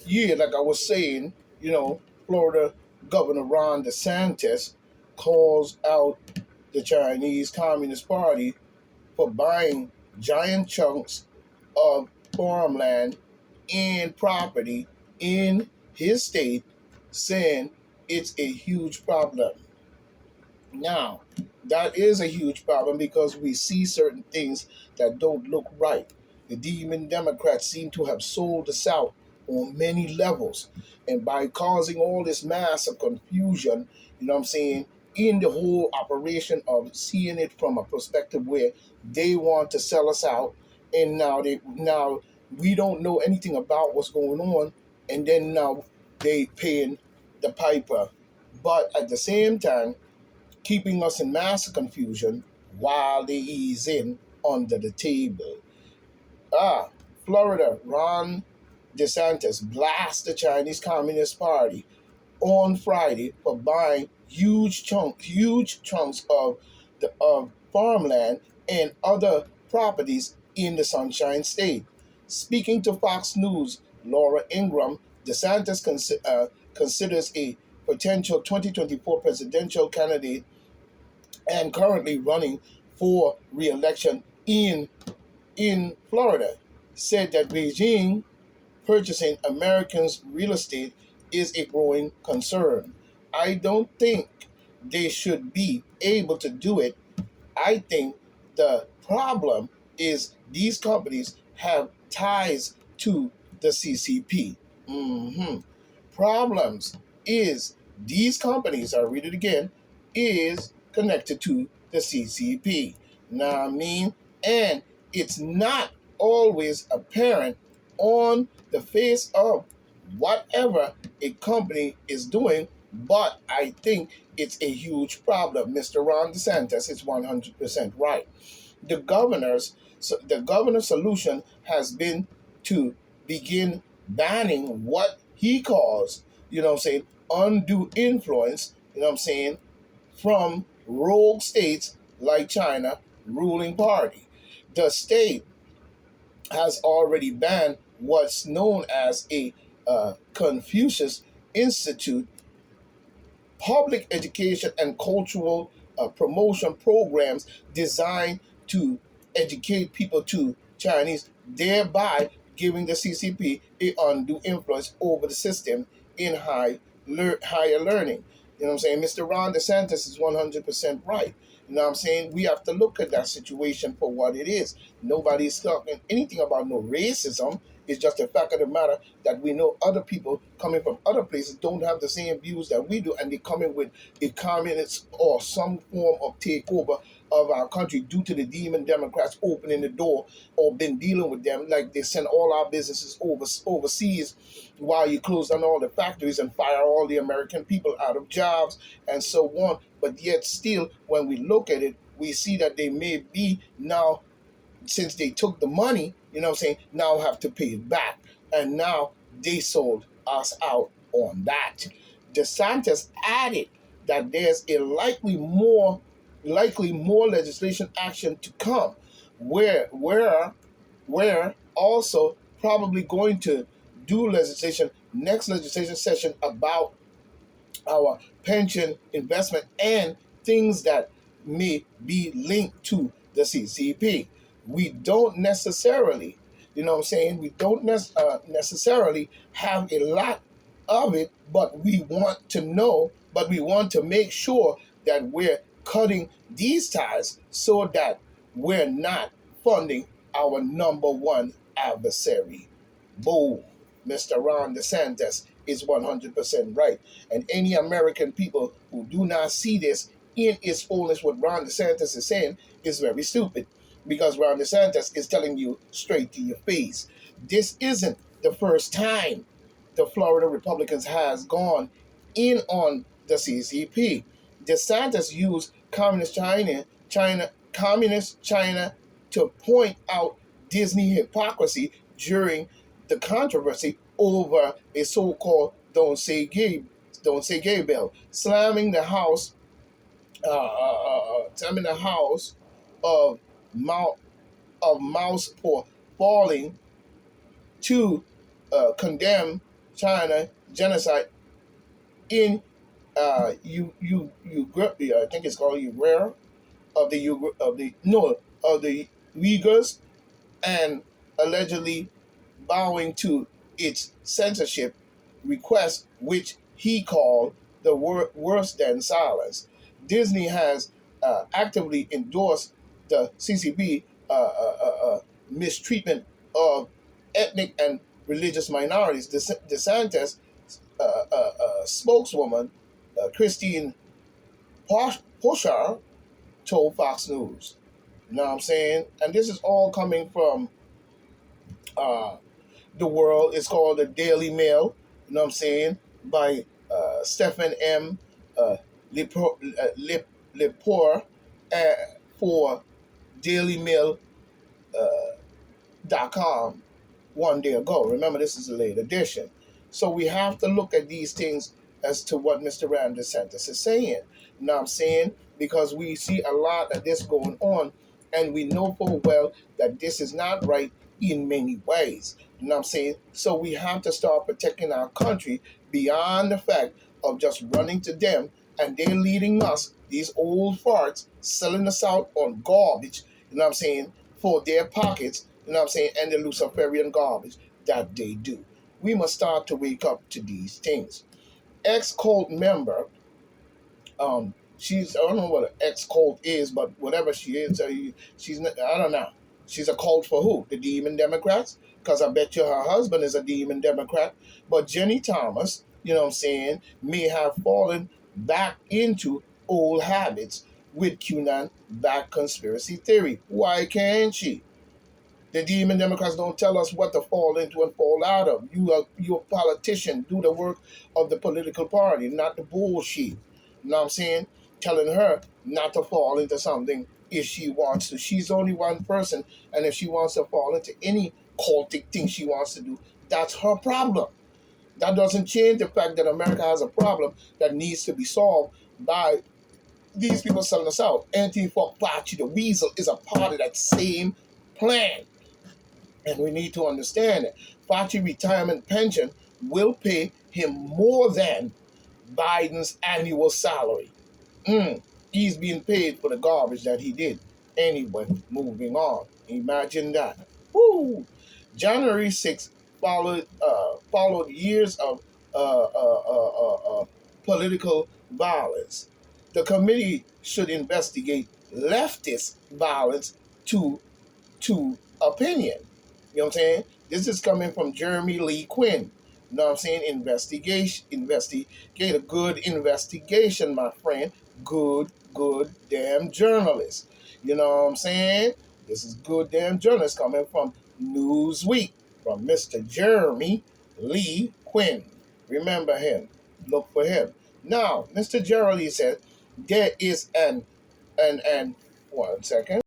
Yeah, like I was saying, Florida Governor Ron DeSantis calls out the Chinese Communist Party for buying giant chunks of farmland and property in his state, saying it's a huge problem. Now, that is a huge problem because we see certain things that don't look right. The demon Democrats seem to have sold us out on many levels. And by causing all this mass of confusion, you know what I'm saying, in the whole operation of seeing it from a perspective where they want to sell us out, and now we don't know anything about what's going on, and then now they paying the piper. But at the same time, keeping us in mass confusion while they ease in under the table. Ah, Florida, Ron DeSantis blasts the Chinese Communist Party on Friday for buying huge chunks of of farmland and other properties in the Sunshine State. Speaking to Fox News, Laura Ingraham, DeSantis considers a potential 2024 presidential candidate and currently running for re-election in Florida, said that Beijing purchasing Americans' real estate is a growing concern. I don't think they should be able to do it. I think the problem is these companies have ties to the CCP. Problems is these companies, I read it again, is connected to the CCP. Now I mean, and it's not always apparent on the face of whatever a company is doing, but I think it's a huge problem. Mr. Ron DeSantis is 100% right. The governor's solution has been to begin banning what he calls, undue influence, from rogue states like China ruling party. The state has already banned what's known as a Confucius Institute public education and cultural promotion programs designed to educate people to Chinese, thereby giving the CCP a undue influence over the system in higher learning. You know what I'm saying? Mr. Ron DeSantis is 100% right. You know what I'm saying? We have to look at that situation for what it is. Nobody's talking anything about no racism. It's just a fact of the matter that we know other people coming from other places don't have the same views that we do, and they come in with a communist or some form of takeover of our country due to the demon Democrats opening the door or been dealing with them, like they send all our businesses overseas while you close down all the factories and fire all the American people out of jobs and so on. But yet still, when we look at it, we see that they may be now, since they took the money, now have to pay it back. And now they sold us out on that. DeSantis added that there's a likely more legislation action to come, where also probably going to do next legislation session about our pension investment and things that may be linked to the CCP. We don't necessarily, we don't necessarily have a lot of it, but we want to know, but we want to make sure that we're cutting these ties so that we're not funding our number one adversary. Boom. Mr. Ron DeSantis is 100% right. And any American people who do not see this in its fullness, what Ron DeSantis is saying is very stupid, because Ron DeSantis is telling you straight to your face. This isn't the first time the Florida Republicans has gone in on the CCP. DeSantis used communist China to point out Disney hypocrisy during the controversy over a so-called Don't Say Gay bill, slamming the House of Mouse for falling to condemn China genocide in I think it's called Uyghur of the no of the Uyghurs, and allegedly bowing to its censorship request, which he called the worse than silence. Disney has actively endorsed the CCP mistreatment of ethnic and religious minorities. DeSantis spokeswoman Christine Poshar told Fox News. You know what I'm saying? And this is all coming from uh, the world. It's called the Daily Mail. You know what I'm saying? By Stephen M. Uh, Lepore uh, for Daily Mail .com 1 day ago. Remember, this is a late edition. So we have to look at these things as to what Mr. Ram DeSantis is saying. You know what I'm saying? Because we see a lot of this going on, and we know full well that this is not right in many ways. You know what I'm saying? So we have to start protecting our country beyond the fact of just running to them and they're leading us, these old farts, selling us out on garbage, you know what I'm saying, for their pockets, you know what I'm saying, and the Luciferian garbage that they do. We must start to wake up to these things. Ex-cult member, she's, I don't know what an ex-cult is, but whatever she is, she's, I don't know. She's a cult for who? The Demon Democrats? Because I bet you her husband is a Demon Democrat. But Jenny Thomas, you know what I'm saying, may have fallen back into old habits with QAnon back conspiracy theory. Why can't she? The Demon Democrats don't tell us what to fall into and fall out of. You a politician. Do the work of the political party, not the bullshit. You know what I'm saying? Telling her not to fall into something if she wants to. She's only one person, and if she wants to fall into any cultic thing she wants to do, that's her problem. That doesn't change the fact that America has a problem that needs to be solved by these people selling us out. Anti-fuck Fauci, the weasel, is a part of that same plan. And we need to understand that Fauci retirement pension will pay him more than Biden's annual salary. He's being paid for the garbage that he did. Anyway, moving on. Imagine that. Woo! January 6th followed years of political violence. The committee should investigate leftist violence to opinion. You know what I'm saying? This is coming from Jeremy Lee Quinn. You know what I'm saying? Investigate a good investigation, my friend. Good damn journalist. You know what I'm saying? This is good damn journalist coming from Newsweek, from Mr. Jeremy Lee Quinn. Remember him. Look for him. Now, Mr. Jeremy said there is an 1 second.